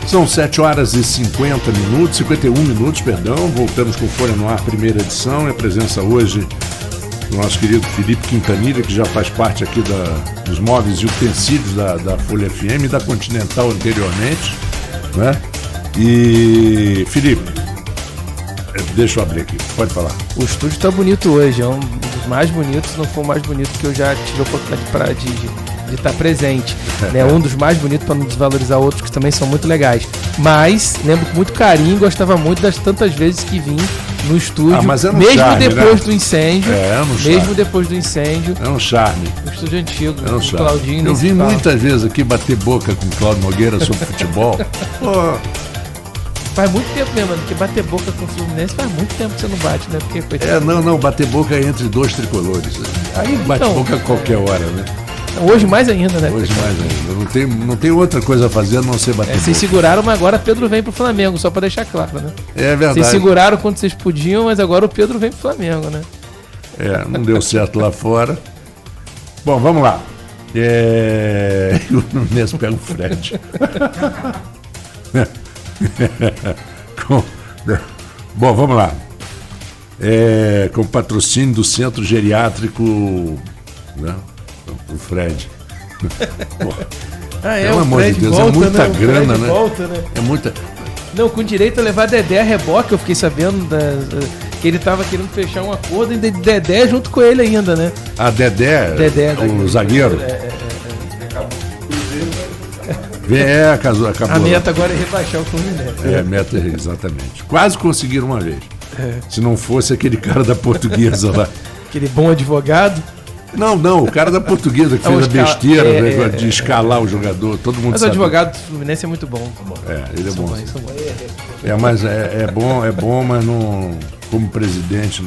São 7 horas e 51 minutos, perdão. Voltamos com Folha no Ar, primeira edição. E a presença hoje do nosso querido Felipe Quintanilha, que já faz parte aqui dos móveis e utensílios da Folha FM e da Continental anteriormente, né? E, Felipe, deixa eu abrir aqui, pode falar. O estúdio está bonito hoje, é um dos mais bonitos, se não for o mais bonito que eu já tive a oportunidade de estar presente. Né? Um dos mais bonitos, para não desvalorizar outros que também são muito legais. Mas lembro com muito carinho, gostava muito das tantas vezes que vim no estúdio, mesmo charme, depois, né? Do incêndio. Mesmo depois do incêndio. É um charme. O estúdio antigo, é um o Claudinho. Eu vim muitas vezes aqui bater boca com o Cláudio Nogueira sobre futebol. Faz muito tempo mesmo, porque bater boca com o Fluminense faz muito tempo que você não bate, né? Porque, não, bater boca é entre dois tricolores. Aí bate boca a qualquer hora, né? Hoje mais ainda, né? Hoje mais ainda. Não tem outra coisa a fazer a não ser bater boca. Vocês seguraram, mas agora Pedro vem pro Flamengo, só pra deixar claro, né? É verdade. Vocês seguraram quando vocês podiam, mas agora o Pedro vem pro Flamengo, né? Não deu certo lá fora. Bom, vamos lá. O Nunes pega o Fred. Bom, vamos lá. Com patrocínio do Centro Geriátrico, né? O Fred. Pelo amor de Deus, volta, é muita grana, né? Volta, né? É muita. Não, com direito a levar Dedé a reboque, eu fiquei sabendo que ele tava querendo fechar um acordo e Dedé junto com ele ainda, né? Dedé o zagueiro. Acabou. A meta agora é rebaixar o Fluminense. A meta é exatamente. Quase conseguiram uma vez. Se não fosse aquele cara da Portuguesa lá. Aquele bom advogado. Não, o cara da Portuguesa que fez a besteira de escalar o jogador. Todo mundo mas sabe. O advogado do Fluminense é muito bom. Ele é bom. Mas é bom, mas não, como presidente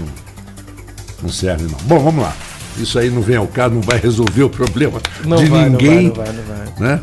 não serve não. Bom, vamos lá. Isso aí não vem ao caso, não vai resolver o problema de ninguém. Não vai. Né?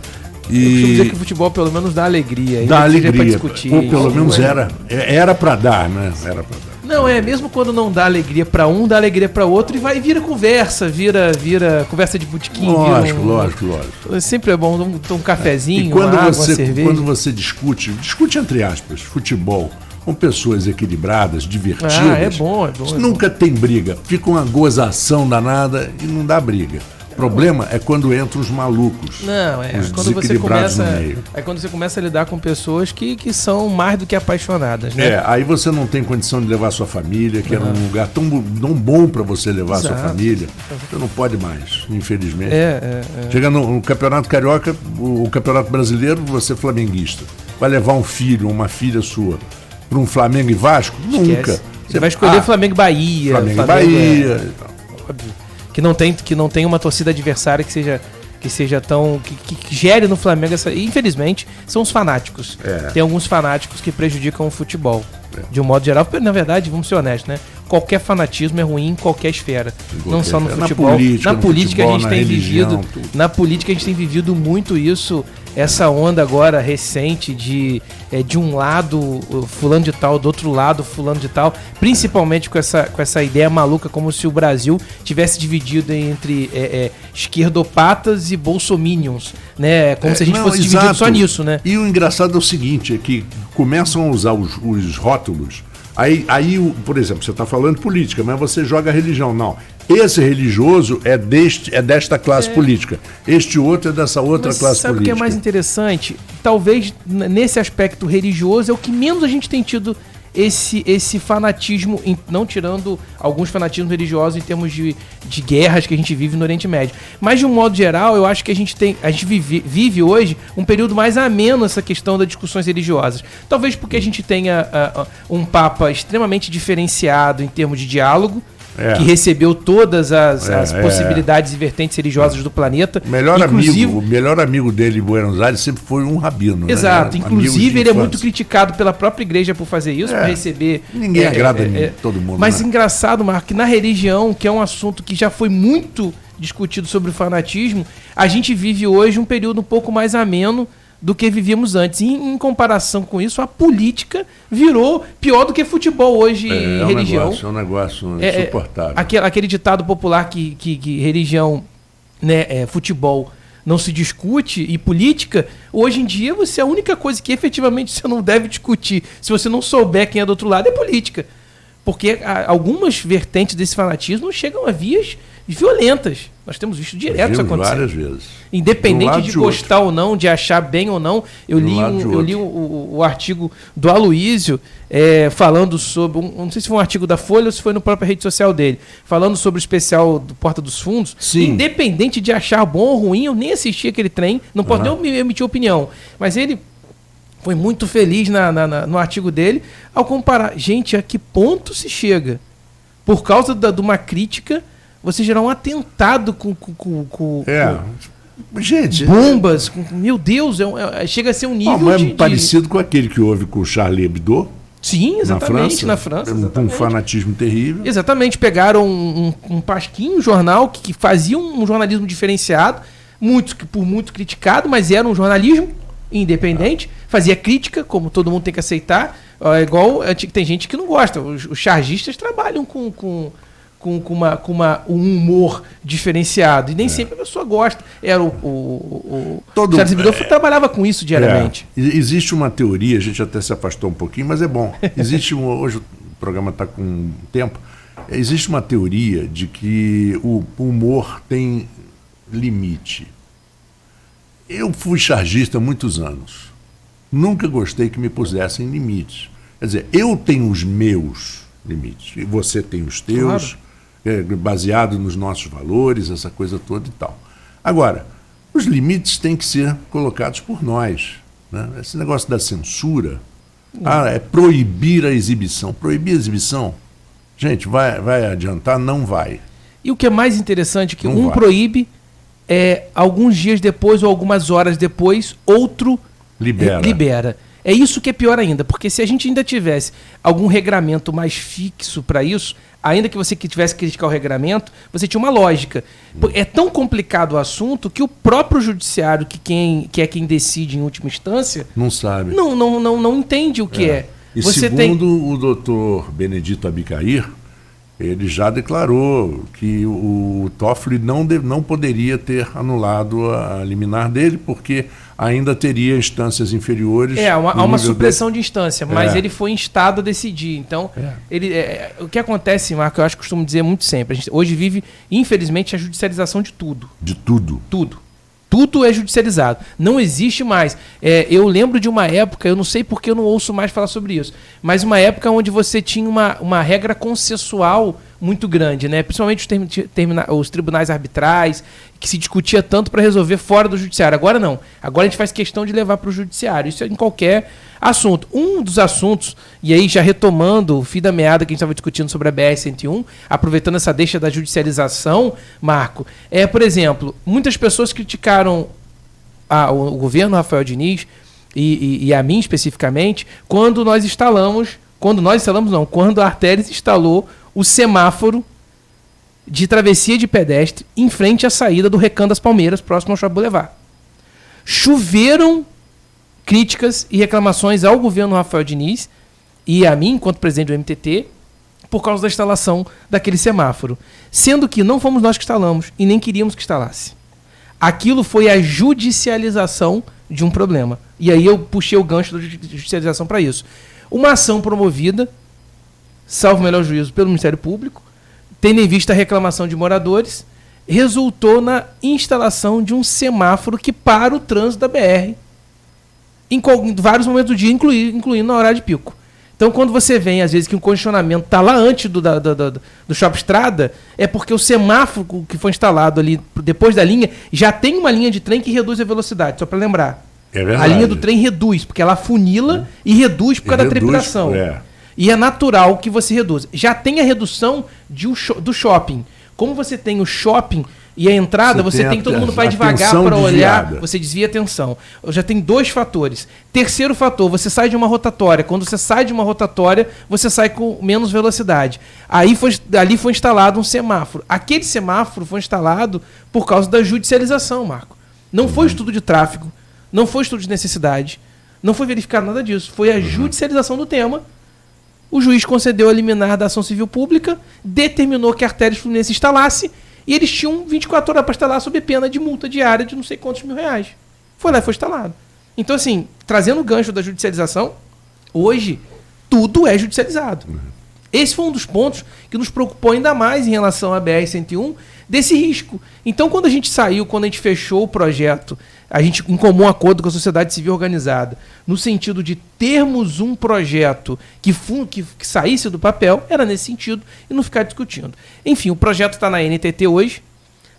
Eu costumo dizer que o futebol pelo menos dá alegria. Dá alegria. Pra discutir. Ou pelo menos era para dar, né? Era para dar. Não, mesmo quando não dá alegria para um, dá alegria para outro e vira conversa, vira conversa de botequim. Lógico. Sempre é bom um cafezinho, uma água, uma cerveja. Quando você discute entre aspas, futebol, com pessoas equilibradas, divertidas. É bom. Nunca tem briga. Fica uma gozação danada e não dá briga. O problema é quando entram os malucos. Os quando desequilibrados no meio. É quando você começa a lidar com pessoas que são mais do que apaixonadas, né? Aí você não tem condição de levar sua família, que era um lugar tão bom para você levar sua família. Você não pode mais, infelizmente. Chega no Campeonato Carioca, o Campeonato Brasileiro, você é flamenguista. Vai levar um filho, uma filha sua para um Flamengo e Vasco? Esquece. Nunca. Você vai escolher Flamengo e Bahia. Flamengo e Bahia. Óbvio. Que não tem uma torcida adversária que seja tão... que gere no Flamengo essa... Infelizmente, são os fanáticos. Tem alguns fanáticos que prejudicam o futebol. De um modo geral. Na verdade, vamos ser honestos, né? Qualquer fanatismo é ruim em qualquer esfera. Não só no futebol. Na política a gente tem vivido. Na política a gente tem vivido muito isso. Essa onda agora recente de um lado fulano de tal, do outro lado fulano de tal, principalmente com essa ideia maluca, como se o Brasil tivesse dividido entre esquerdopatas e bolsominions, né? Como se a gente fosse dividido só nisso, né? E o engraçado é o seguinte, é que começam a usar os rótulos. Aí, por exemplo, você está falando política, mas você joga religião. Não, esse religioso é desta classe política. Este outro é dessa outra classe sabe política. Sabe o que é mais interessante? Talvez nesse aspecto religioso é o que menos a gente tem tido esse fanatismo, não tirando alguns fanatismos religiosos em termos de guerras que a gente vive no Oriente Médio. Mas, de um modo geral, eu acho que a gente vive hoje um período mais ameno essa questão das discussões religiosas. Talvez porque a gente tenha um Papa extremamente diferenciado em termos de diálogo, que recebeu todas as possibilidades e vertentes religiosas do planeta. O melhor amigo dele em Buenos Aires sempre foi um rabino. Exato, né? Inclusive ele é muito criticado pela própria igreja por fazer isso, por receber... Ninguém agrada todo mundo. Mas engraçado, Marco, que na religião, que é um assunto que já foi muito discutido sobre o fanatismo, a gente vive hoje um período um pouco mais ameno do que vivíamos antes. E, em comparação com isso, a política virou pior do que futebol hoje em religião. É um negócio insuportável. Aquele ditado popular que religião, né, futebol não se discute, e política, hoje em dia a única coisa que efetivamente você não deve discutir, se você não souber quem é do outro lado, é política. Porque algumas vertentes desse fanatismo chegam a vias violentas. Nós temos visto direto isso acontecer. Várias vezes. Independente de gostar ou não, de achar bem ou não. Eu li o artigo do Aloysio falando sobre... não sei se foi um artigo da Folha ou se foi na própria rede social dele. Falando sobre o especial do Porta dos Fundos. Sim. Independente de achar bom ou ruim, eu nem assisti aquele trem. Não posso nem emitir opinião. Mas ele foi muito feliz no artigo dele ao comparar. Gente, a que ponto se chega? Por causa de uma crítica... Você gerar um atentado com gente, bombas. Meu Deus, chega a ser um nível parecido com aquele que houve com o Charlie Hebdo. Sim, exatamente, na França. Um fanatismo terrível. Exatamente, pegaram um pasquinho, um jornal que fazia um jornalismo diferenciado, por muito criticado, mas era um jornalismo independente, fazia crítica, como todo mundo tem que aceitar. Igual tem gente que não gosta. Os chargistas trabalham com um humor diferenciado. E nem sempre a pessoa gosta. Era Charles Hebdo trabalhava com isso diariamente. Existe uma teoria, a gente até se afastou um pouquinho, mas é bom. Hoje o programa está com tempo. Existe uma teoria de que o humor tem limite. Eu fui chargista há muitos anos. Nunca gostei que me pusessem limites. Quer dizer, eu tenho os meus limites. E você tem os teus. Claro. Baseado nos nossos valores, essa coisa toda e tal. Agora, os limites têm que ser colocados por nós. Né? Esse negócio da censura, é proibir a exibição. Proibir a exibição, gente, vai adiantar? Não vai. E o que é mais interessante é que proíbe, alguns dias depois ou algumas horas depois, outro libera. É isso que é pior ainda, porque se a gente ainda tivesse algum regramento mais fixo para isso, ainda que você tivesse que criticar o regramento, você tinha uma lógica. É tão complicado o assunto que o próprio judiciário, que é quem decide em última instância... Não sabe. Não entende o que é. E segundo o doutor Benedito Abicair, ele já declarou que o Toffoli não poderia ter anulado a liminar dele, porque ainda teria instâncias inferiores. Há uma supressão de instância, mas ele foi instado a decidir. Então, o que acontece, Marco, eu acho que costumo dizer muito sempre, a gente hoje vive, infelizmente, a judicialização de tudo. De tudo. Tudo é judicializado. Não existe mais. Eu lembro de uma época, eu não sei porque eu não ouço mais falar sobre isso, mas uma época onde você tinha uma regra consensual muito grande, né? Principalmente os tribunais arbitrais, que se discutia tanto para resolver fora do judiciário. Agora não. Agora a gente faz questão de levar para o judiciário. Isso é em qualquer assunto. Um dos assuntos, e aí já retomando o fio da meada que a gente estava discutindo sobre a BR-101, aproveitando essa deixa da judicialização, Marco, por exemplo, muitas pessoas criticaram o governo Rafael Diniz e a mim especificamente, quando a Artérias instalou o semáforo de travessia de pedestre em frente à saída do Recanto das Palmeiras, próximo ao Shopping Boulevard. Choveram críticas e reclamações ao governo Rafael Diniz e a mim, enquanto presidente do MTT, por causa da instalação daquele semáforo. Sendo que não fomos nós que instalamos e nem queríamos que instalasse. Aquilo foi a judicialização de um problema. E aí eu puxei o gancho da judicialização para isso. Uma ação promovida, salvo o melhor juízo, pelo Ministério Público, tendo em vista a reclamação de moradores, resultou na instalação de um semáforo que para o trânsito da BR em vários momentos do dia, incluindo na hora de pico. Então, quando você vê, às vezes, que um congestionamento está lá antes do Shopping Estrada, é porque o semáforo que foi instalado ali depois da linha já tem uma linha de trem que reduz a velocidade, só para lembrar. É verdade. A linha do trem reduz, porque ela afunila e reduz por causa da trepidação. E é natural que você reduza. Já tem a redução do shopping. Como você tem o shopping e a entrada, você tem que todo mundo vai devagar para olhar, você desvia a atenção. Já tem dois fatores. Terceiro fator, você sai de uma rotatória. Quando você sai de uma rotatória, você sai com menos velocidade. Ali foi instalado um semáforo. Aquele semáforo foi instalado por causa da judicialização, Marco. Não foi estudo de tráfego, não foi estudo de necessidade, não foi verificado nada disso. Foi a judicialização do tema. O juiz concedeu a liminar da ação civil pública, determinou que a Artérias Fluminense instalasse E eles tinham 24 horas para instalar sob pena de multa diária de não sei quantos R$1.000. Foi lá e foi instalado. Então, assim, trazendo o gancho da judicialização, hoje tudo é judicializado. Esse foi um dos pontos que nos preocupou ainda mais em relação à BR-101, desse risco. Então, quando a gente fechou o projeto, a gente, em comum acordo com a sociedade civil organizada, no sentido de termos um projeto que saísse do papel, era nesse sentido, e não ficar discutindo. Enfim, o projeto está na NTT hoje.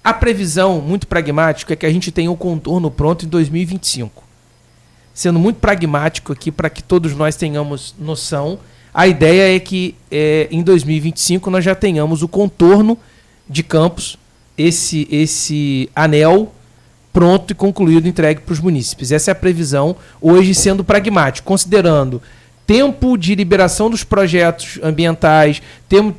A previsão, muito pragmática, é que a gente tenha o contorno pronto em 2025. Sendo muito pragmático aqui, para que todos nós tenhamos noção, a ideia é que em 2025 nós já tenhamos o contorno de Campos, esse anel pronto e concluído, entregue para os munícipes. Essa é a previsão, hoje sendo pragmático, considerando tempo de liberação dos projetos ambientais,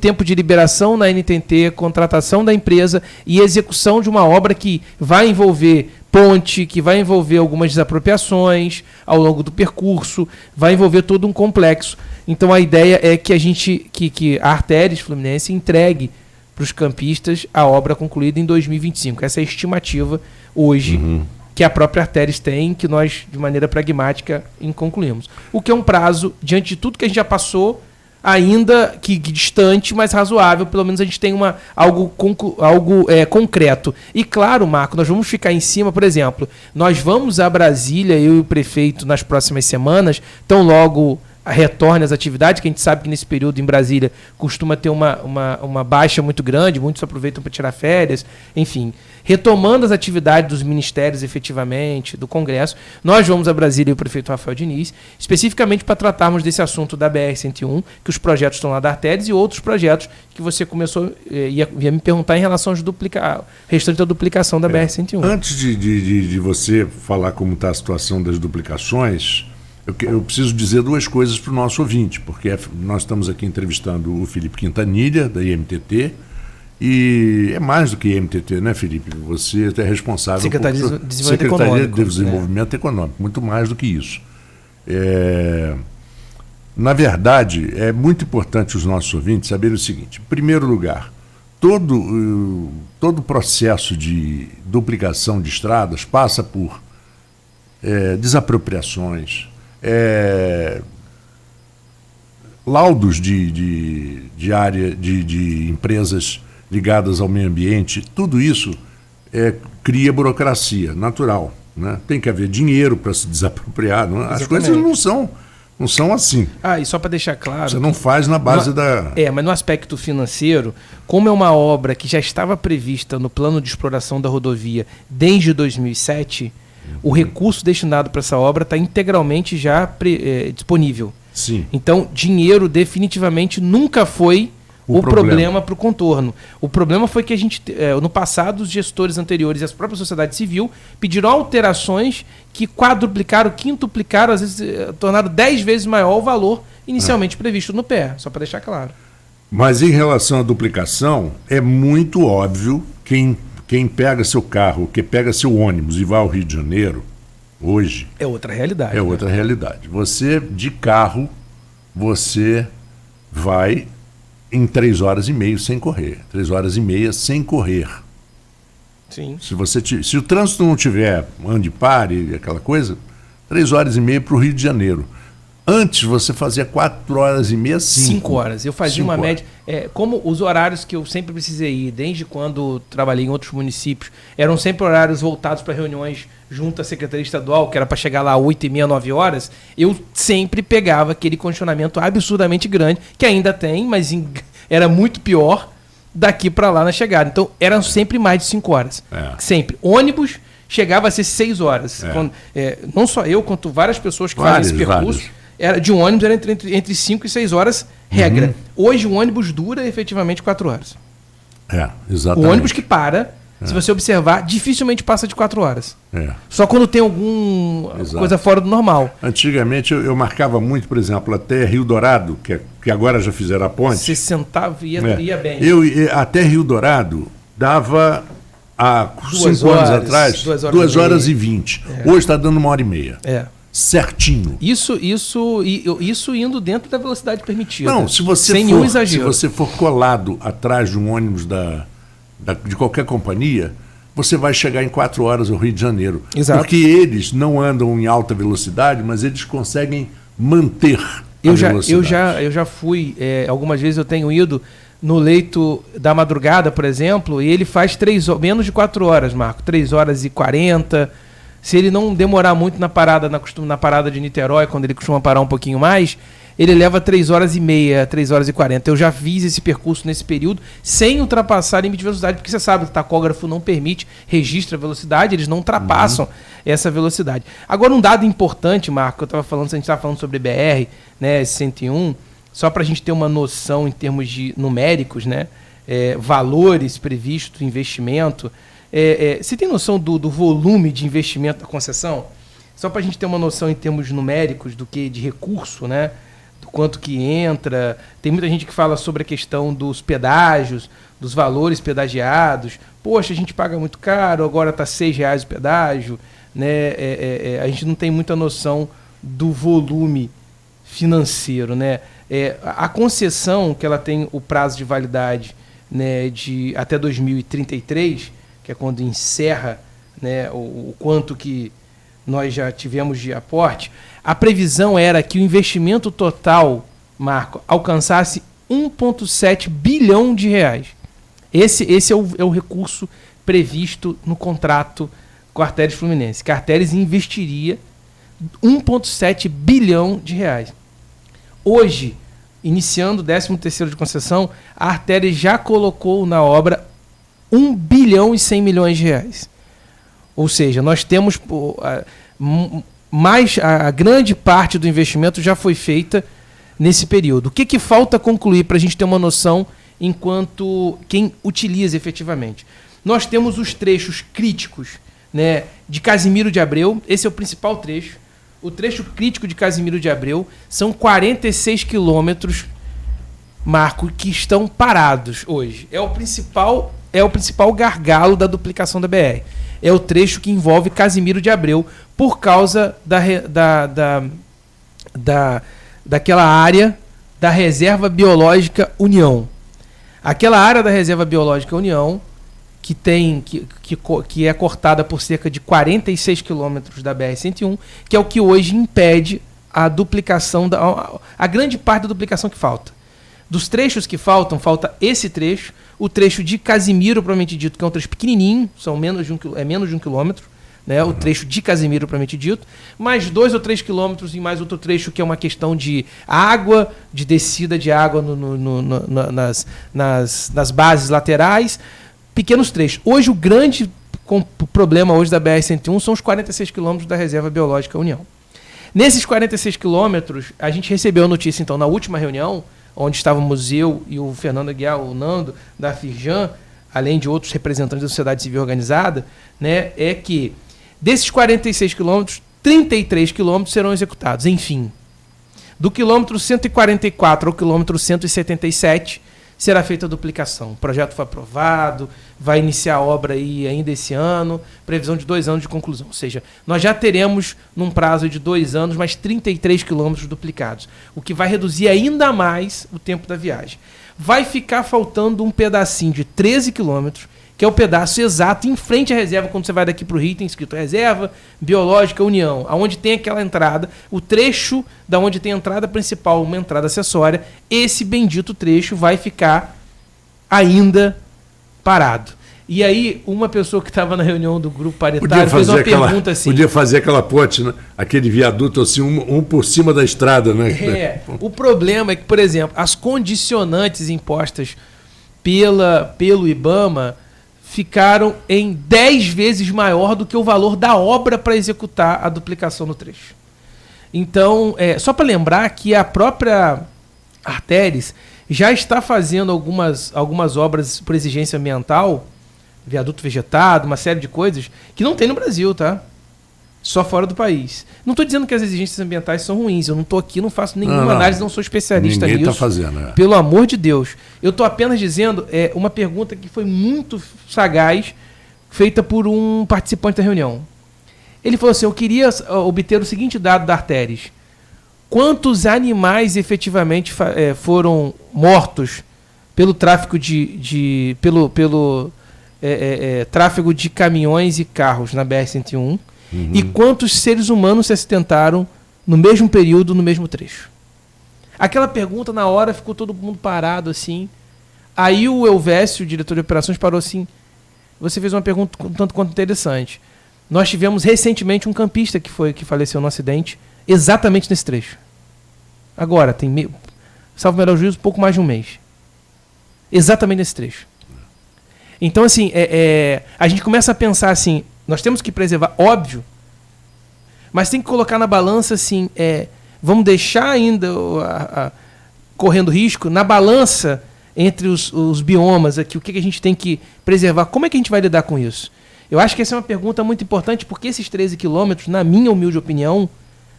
tempo de liberação na NTT, contratação da empresa e execução de uma obra que vai envolver ponte, que vai envolver algumas desapropriações ao longo do percurso, vai envolver todo um complexo. Então a ideia é que que a Artéries Fluminense entregue para os campistas a obra concluída em 2025. Essa é a estimativa hoje que a própria Artéries tem, que nós, de maneira pragmática, concluímos. O que é um prazo, diante de tudo que a gente já passou, ainda que distante, mas razoável. Pelo menos a gente tem algo concreto. E claro, Marco, nós vamos ficar em cima, por exemplo, nós vamos a Brasília, eu e o prefeito, nas próximas semanas, tão logo retorne às atividades, que a gente sabe que nesse período em Brasília costuma ter uma baixa muito grande, muitos aproveitam para tirar férias, enfim. Retomando as atividades dos ministérios efetivamente, do Congresso, nós vamos a Brasília e o prefeito Rafael Diniz, especificamente para tratarmos desse assunto da BR-101, que os projetos estão lá da Artéries e outros projetos que você começou, ia me perguntar em relação ao restante da duplicação da BR-101. Antes de você falar como está a situação das duplicações, eu preciso dizer duas coisas para o nosso ouvinte, porque nós estamos aqui entrevistando o Felipe Quintanilha, da IMTT, e é mais do que IMTT, né, Felipe? Você é responsável Secretaria por Secretaria de Desenvolvimento Econômico, muito mais do que isso. Na verdade, é muito importante os nossos ouvintes saberem o seguinte: em primeiro lugar, todo o processo de duplicação de estradas passa por desapropriações, laudos de área de empresas ligadas ao meio ambiente. Tudo isso cria burocracia natural, né? Tem que haver dinheiro para se desapropriar, não? As coisas não são assim. E só para deixar claro, você não faz na base mas no aspecto financeiro, como é uma obra que já estava prevista no plano de exploração da rodovia desde 2007, o recurso destinado para essa obra está integralmente já disponível. Sim. Então, dinheiro definitivamente nunca foi o problema para o contorno. O problema foi que a gente, no passado, os gestores anteriores e a própria sociedade civil pediram alterações que quadruplicaram, quintuplicaram, às vezes tornaram 10 vezes maior o valor inicialmente previsto no PE, só para deixar claro. Mas em relação à duplicação, é muito óbvio quem pega seu carro, que pega seu ônibus e vai ao Rio de Janeiro, hoje... É outra realidade. É outra realidade. Você, de carro, você vai em 3 horas e meia sem correr. 3 horas e meia sem correr. Sim. Se o trânsito não tiver ande pare, aquela coisa, 3 horas e meia para o Rio de Janeiro. Antes você fazia 4 horas e meia, 5 horas. Eu fazia uma média. Como os horários que eu sempre precisei ir, desde quando trabalhei em outros municípios, eram sempre horários voltados para reuniões junto à Secretaria Estadual, que era para chegar lá às 8h30, 9 horas, eu sempre pegava aquele congestionamento absurdamente grande, que ainda tem, mas era muito pior daqui para lá na chegada. Então, eram sempre mais de 5 horas. Sempre. Ônibus chegava a ser 6 horas. Não só eu, quanto várias pessoas que fazem esse percurso. De um ônibus era entre 5 e 6 horas, regra. Hoje o ônibus dura efetivamente 4 horas. Exatamente. O ônibus que para, se você observar, dificilmente passa de 4 horas. Só quando tem alguma coisa fora do normal. Antigamente eu marcava muito, por exemplo, até Rio Dourado, que agora já fizeram a ponte. Você sentava e ia bem. Até Rio Dourado dava há 5 anos atrás 2 horas e 20. Hoje está dando 1h30. Certinho. Isso indo dentro da velocidade permitida. Não, se você for colado atrás de um ônibus de qualquer companhia, você vai chegar em 4 horas ao Rio de Janeiro. Exato. Porque eles não andam em alta velocidade, mas eles conseguem manter a velocidade. Eu já fui, algumas vezes eu tenho ido no leito da madrugada, por exemplo, e ele faz menos de 4 horas, Marco, 3 horas e 40. Se ele não demorar muito na parada de Niterói, quando ele costuma parar um pouquinho mais, ele leva 3 horas e meia, 3 horas e 40. Eu já fiz esse percurso nesse período sem ultrapassar limite de velocidade, porque você sabe que o tacógrafo não permite, registra a velocidade, eles não ultrapassam essa velocidade. Agora, um dado importante, Marco, a gente estava falando sobre BR, né, 101, só para a gente ter uma noção em termos de numéricos, né, valores previstos, investimento. Você tem noção do volume de investimento da concessão? Só para a gente ter uma noção em termos numéricos de recurso, né? Do quanto que entra. Tem muita gente que fala sobre a questão dos pedágios, dos valores pedagiados. Poxa, a gente paga muito caro, agora está R$6 o pedágio. Né? A gente não tem muita noção do volume financeiro. Né? A concessão, que ela tem o prazo de validade, né, de até 2033, que é quando encerra, né, o quanto que nós já tivemos de aporte, a previsão era que o investimento total, Marco, alcançasse 1,7 bilhão de reais. Esse é o recurso previsto no contrato com a Artérias Fluminense, que a Artérias investiria 1,7 bilhão de reais. Hoje, iniciando o 13º de concessão, a Artérias já colocou na obra 1 bilhão e 100 milhões de reais. Ou seja, nós temos a grande parte do investimento já foi feita nesse período. O que falta concluir para a gente ter uma noção enquanto quem utiliza efetivamente? Nós temos os trechos críticos, né, de Casimiro de Abreu, esse é o principal trecho. O trecho crítico de Casimiro de Abreu são 46 quilômetros, Marco, que estão parados hoje. É o principal gargalo da duplicação da BR. É o trecho que envolve Casimiro de Abreu por causa daquela área da Reserva Biológica União. Aquela área da Reserva Biológica União, que é cortada por cerca de 46 quilômetros da BR-101, que é o que hoje impede a duplicação, a grande parte da duplicação que falta. Dos trechos que falta esse trecho, o trecho de Casimiro, propriamente dito, que é um trecho pequenininho, menos de 1 quilômetro, né, o trecho de Casimiro, propriamente dito, mais 2 ou 3 quilômetros e mais outro trecho que é uma questão de água, de descida de água nas bases laterais, pequenos trechos. Hoje, o grande problema hoje da BR-101 são os 46 quilômetros da Reserva Biológica União. Nesses 46 quilômetros, a gente recebeu a notícia, então, na última reunião, onde estávamos eu e o Fernando Aguiar, o Nando, da Firjan, além de outros representantes da sociedade civil organizada, né, é que desses 46 quilômetros, 33 quilômetros serão executados. Enfim, do quilômetro 144 ao quilômetro 177 será feita a duplicação. O projeto foi aprovado, vai iniciar a obra aí ainda esse ano, previsão de 2 anos de conclusão. Ou seja, nós já teremos, num prazo de 2 anos, mais 33 quilômetros duplicados, o que vai reduzir ainda mais o tempo da viagem. Vai ficar faltando um pedacinho de 13 quilômetros, que é o pedaço exato em frente à reserva. Quando você vai daqui para o Rio, tem escrito Reserva Biológica União, aonde tem aquela entrada, o trecho da onde tem a entrada principal, uma entrada acessória, esse bendito trecho vai ficar ainda parado. E aí, uma pessoa que estava na reunião do grupo paritário fez uma pergunta assim... Podia fazer aquela ponte, né? Aquele viaduto assim, um por cima da estrada, né? O problema é que, por exemplo, as condicionantes impostas pelo IBAMA ficaram em 10 vezes maior do que o valor da obra para executar a duplicação no trecho. Então, só para lembrar que a própria Artérias já está fazendo algumas obras por exigência ambiental, viaduto vegetado, uma série de coisas, que não tem no Brasil, tá? Só fora do país. Não estou dizendo que as exigências ambientais são ruins, eu não estou aqui, não faço nenhuma análise, não sou especialista nisso. Ninguém está fazendo. Pelo amor de Deus. Eu estou apenas dizendo uma pergunta que foi muito sagaz, feita por um participante da reunião. Ele falou assim, eu queria obter o seguinte dado da Artérias. Quantos animais efetivamente foram mortos pelo tráfico tráfego de caminhões e carros na BR-101 e quantos seres humanos se acidentaram no mesmo período, no mesmo trecho. Aquela pergunta, na hora, ficou todo mundo parado, assim. Aí o Elvésio, o diretor de operações, parou assim. Você fez uma pergunta um tanto quanto interessante. Nós tivemos recentemente um campista que faleceu no acidente, exatamente nesse trecho. Agora, salvo o melhor juízo, pouco mais de um mês. Exatamente nesse trecho. Então, assim, a gente começa a pensar assim, nós temos que preservar, óbvio, mas tem que colocar na balança, assim, vamos deixar ainda correndo risco, na balança entre os biomas aqui, o que a gente tem que preservar, como é que a gente vai lidar com isso? Eu acho que essa é uma pergunta muito importante, porque esses 13 quilômetros, na minha humilde opinião,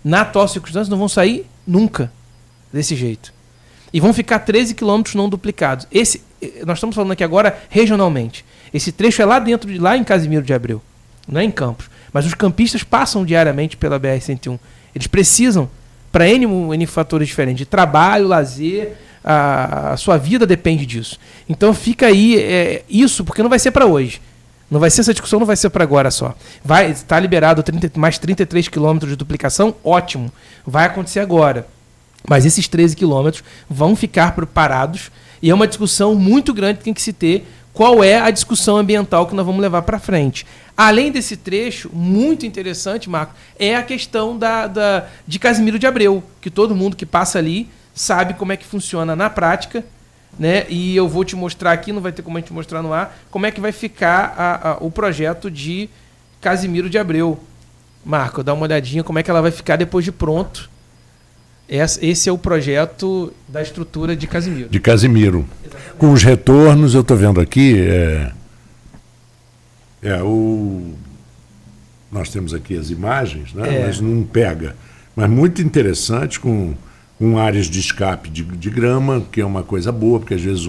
na atual circunstância, não vão sair nunca desse jeito. E vão ficar 13 quilômetros não duplicados. Nós estamos falando aqui agora regionalmente. Esse trecho é lá dentro, lá em Casimiro de Abreu, não é em Campos. Mas os campistas passam diariamente pela BR-101. Eles precisam, para N fatores diferentes, de trabalho, lazer, a sua vida depende disso. Então fica aí isso, porque não vai ser para hoje. Não vai ser essa discussão, não vai ser para agora só. Vai estar liberado mais 33 quilômetros de duplicação, ótimo. Vai acontecer agora. Mas esses 13 quilômetros vão ficar parados e é uma discussão muito grande que tem que se ter qual é a discussão ambiental que nós vamos levar para frente. Além desse trecho, muito interessante, Marco, é a questão de Casimiro de Abreu, que todo mundo que passa ali sabe como é que funciona na prática, né? E eu vou te mostrar aqui, não vai ter como a gente mostrar no ar, como é que vai ficar o projeto de Casimiro de Abreu. Marco, dá uma olhadinha como é que ela vai ficar depois de pronto. Esse é o projeto da estrutura de Casimiro. De Casimiro. Exatamente. Com os retornos, eu estou vendo aqui, nós temos aqui as imagens, né? Mas não pega. Mas muito interessante, com áreas de escape de grama, que é uma coisa boa, porque às vezes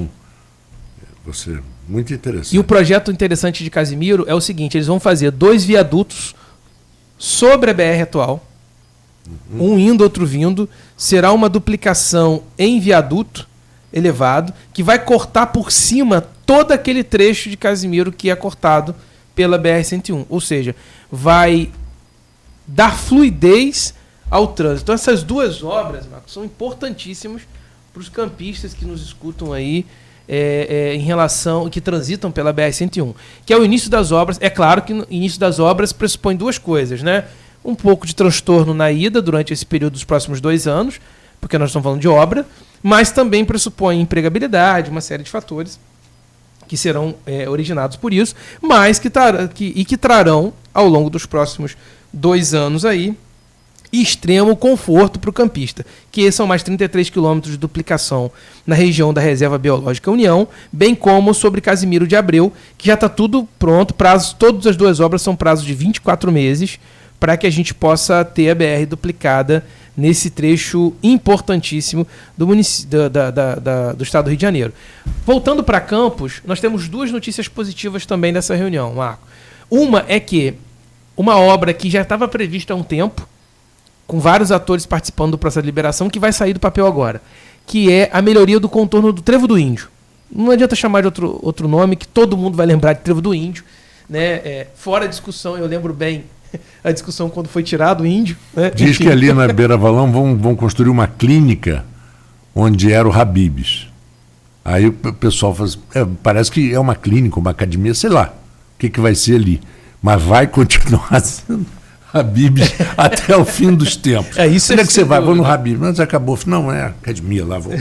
muito interessante. E o projeto interessante de Casimiro é o seguinte, eles vão fazer 2 viadutos sobre a BR atual, um indo, outro vindo, será uma duplicação em viaduto elevado, que vai cortar por cima todo aquele trecho de Casimiro que é cortado pela BR-101. Ou seja, vai dar fluidez ao trânsito. Então essas 2 obras, Marcos, são importantíssimas para os campistas que nos escutam aí em relação, que transitam pela BR-101, que é o início das obras. É claro que o início das obras pressupõe 2 coisas, né? Um pouco de transtorno na ida durante esse período dos próximos 2 anos, porque nós estamos falando de obra, mas também pressupõe empregabilidade, uma série de fatores que serão originados por isso, mas que trarão, ao longo dos próximos 2 anos aí, extremo conforto para o campista, que são mais 33 quilômetros de duplicação na região da Reserva Biológica União, bem como sobre Casimiro de Abreu, que já está tudo pronto, todas as 2 obras são prazos de 24 meses, para que a gente possa ter a BR duplicada nesse trecho importantíssimo do estado do Rio de Janeiro. Voltando para Campos, nós temos 2 notícias positivas também dessa reunião, Marco. Uma é que uma obra que já estava prevista há um tempo, com vários atores participando do processo de liberação, que vai sair do papel agora, que é a melhoria do contorno do Trevo do Índio. Não adianta chamar de outro nome, que todo mundo vai lembrar de Trevo do Índio, né? Fora a discussão, eu lembro bem a discussão quando foi tirado o índio. Né? Diz que ali na Beira Valão vão construir uma clínica onde era o Habib's. Aí o pessoal faz, parece que é uma clínica, uma academia, sei lá o que vai ser ali. Mas vai continuar sendo Habib's até o fim dos tempos. Isso. Onde é que você vai? Vou no Habib's. Mas acabou. Não, é academia lá, vou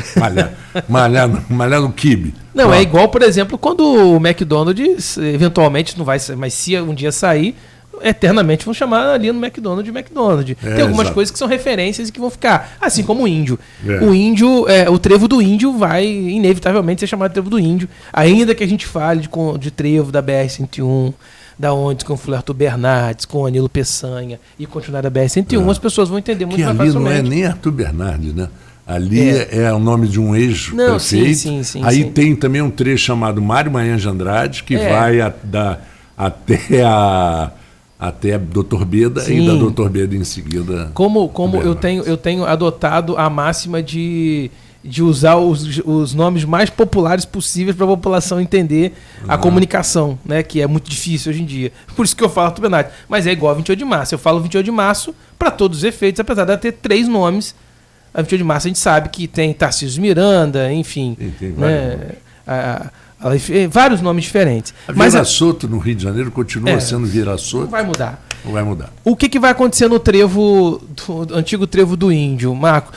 malhar no quibe. Não, é igual, por exemplo, quando o McDonald's eventualmente não vai sair, mas se um dia sair, eternamente vão chamar ali no McDonald's de McDonald's. Tem algumas coisas que são referências e que vão ficar, assim como o índio. O índio, o trevo do índio vai inevitavelmente ser chamado de trevo do índio, ainda que a gente fale de trevo da BR-101, da onde com o Flávio Arthur Bernardes, com o Anilo Peçanha e continuar da BR-101, as pessoas vão entender muito mais facilmente. Que ali não é nem Arthur Bernardes, né? Ali é o nome de um ex-prefeito. Sim, aí tem também um trecho chamado Mário Maranhão de Andrade, que vai até Dr. Beda e da Dr. Beda em seguida. Como eu tenho adotado a máxima de de usar os nomes mais populares possíveis para a população entender a comunicação, né? Que é muito difícil hoje em dia. Por isso que eu falo Arthur Bernardi. Mas é igual a 28 de março. Eu falo 28 de março para todos os efeitos, apesar de ter 3 nomes. A 28 de março a gente sabe que tem Tarcísio Miranda, enfim. Tem vários nomes diferentes. Mas Vieira Soto no Rio de Janeiro continua sendo Vieira Soto. Não vai mudar. Não vai mudar. O que vai acontecer no trevo, do antigo trevo do Índio, Marco?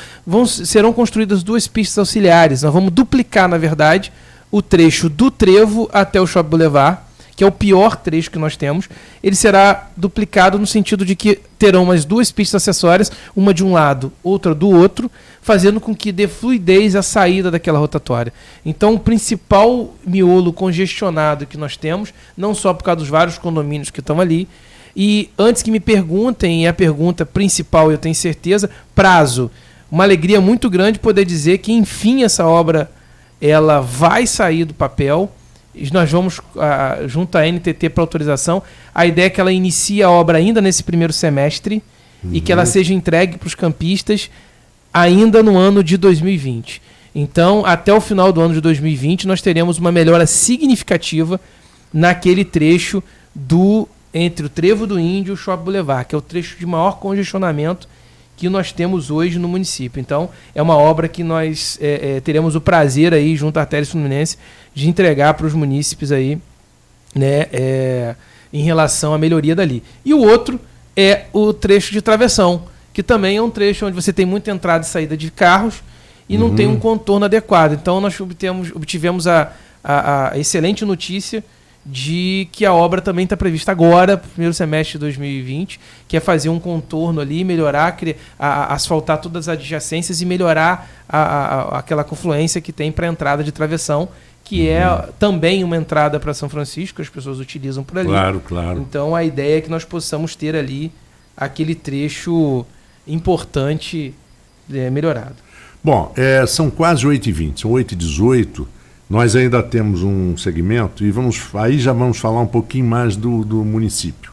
Serão construídas 2 pistas auxiliares. Nós vamos duplicar, na verdade, o trecho do trevo até o Shopping Boulevard, que é o pior trecho que nós temos. Ele será duplicado no sentido de que terão mais 2 pistas acessórias, uma de um lado, outra do outro, fazendo com que dê fluidez à saída daquela rotatória. Então, o principal miolo congestionado que nós temos, não só por causa dos vários condomínios que estão ali, e antes que me perguntem, e a pergunta principal eu tenho certeza, prazo. Uma alegria muito grande poder dizer que, enfim, essa obra ela vai sair do papel. Nós vamos, junto à NTT para autorização, a ideia é que ela inicie a obra ainda nesse primeiro semestre e que ela seja entregue para os campistas ainda no ano de 2020. Então, até o final do ano de 2020, nós teremos uma melhora significativa naquele trecho entre o Trevo do Índio e o Shopping Boulevard, que é o trecho de maior congestionamento que nós temos hoje no município. Então, é uma obra que nós teremos o prazer aí, junto à Artéria Fluminense, de entregar para os munícipes aí, né, em relação à melhoria dali. E o outro é o trecho de travessão, que também é um trecho onde você tem muita entrada e saída de carros e não tem um contorno adequado. Então, nós obtivemos a excelente notícia de que a obra também está prevista agora, primeiro semestre de 2020, que é fazer um contorno ali, melhorar, asfaltar todas as adjacências e melhorar aquela confluência que tem para a entrada de travessão, que é também uma entrada para São Francisco, as pessoas utilizam por ali. Claro. Então a ideia é que nós possamos ter ali aquele trecho importante melhorado. Bom, são quase 8h20, são 8h18. Nós ainda temos um segmento e aí já vamos falar um pouquinho mais do município,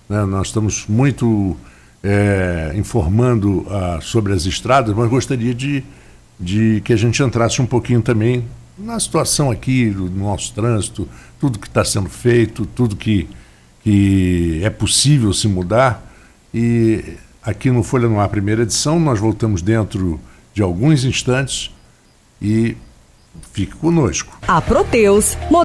né? Nós estamos muito informando sobre as estradas, mas gostaria de que a gente entrasse um pouquinho também na situação aqui do nosso trânsito, tudo que está sendo feito, tudo que é possível se mudar. E aqui no Folha no Ar, primeira edição, nós voltamos dentro de alguns instantes e fique conosco. A Proteus